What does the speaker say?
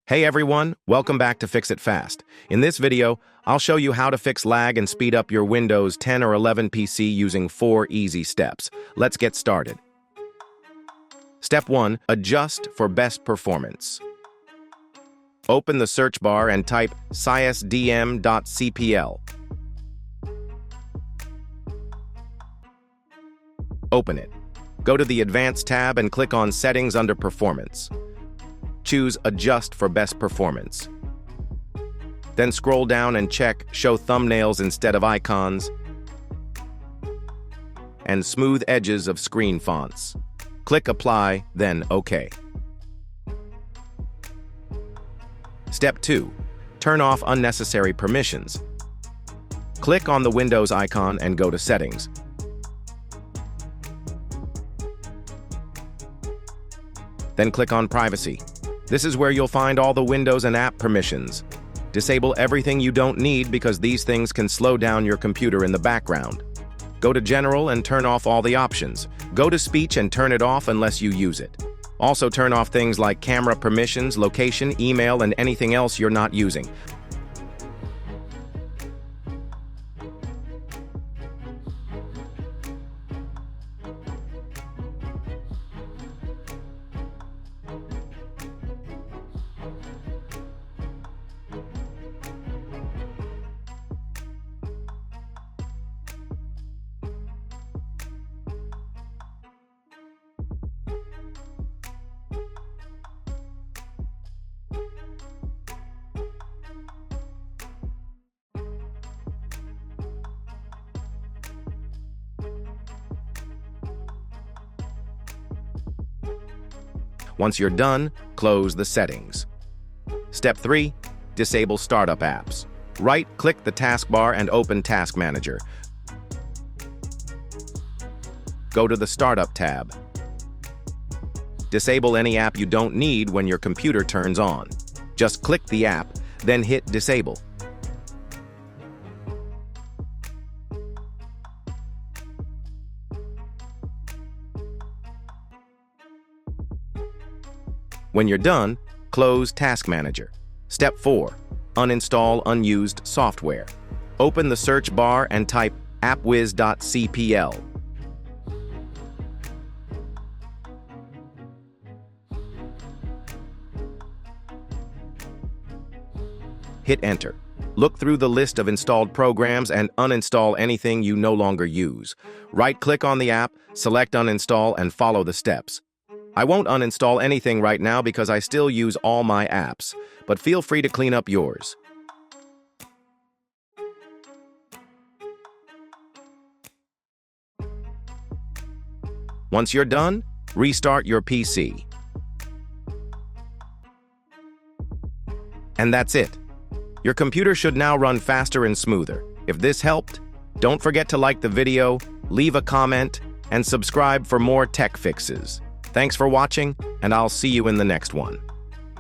Hey everyone, welcome back to Fix It Fast. In this video, I'll show you how to fix lag and speed up your Windows 10 or 11 PC using 4 easy steps. Let's get started. Step 1. Adjust for best performance. Open the search bar and type cisdm.cpl. Open it. Go to the Advanced tab and click on Settings under Performance. Choose Adjust for Best Performance. Then scroll down and check Show Thumbnails instead of icons and Smooth Edges of Screen Fonts. Click Apply, then OK. Step 2. Turn off unnecessary permissions. Click on the Windows icon and go to Settings. Then click on Privacy. This is where you'll find all the Windows and app permissions. Disable everything you don't need because these things can slow down your computer in the background. Go to General and turn off all the options. Go to Speech and turn it off unless you use it. Also turn off things like camera permissions, location, email, and anything else you're not using. Once you're done, close the settings. Step 3. Disable startup apps. Right-click the taskbar and open Task Manager. Go to the Startup tab. Disable any app you don't need when your computer turns on. Just click the app, then hit Disable. When you're done, close Task Manager. Step 4. Uninstall unused software. Open the search bar and type appwiz.cpl. Hit Enter. Look through the list of installed programs and uninstall anything you no longer use. Right-click on the app, select Uninstall, and follow the steps. I won't uninstall anything right now because I still use all my apps, but feel free to clean up yours. Once you're done, restart your PC. And that's it. Your computer should now run faster and smoother. If this helped, don't forget to like the video, leave a comment, and subscribe for more tech fixes. Thanks for watching, and I'll see you in the next one.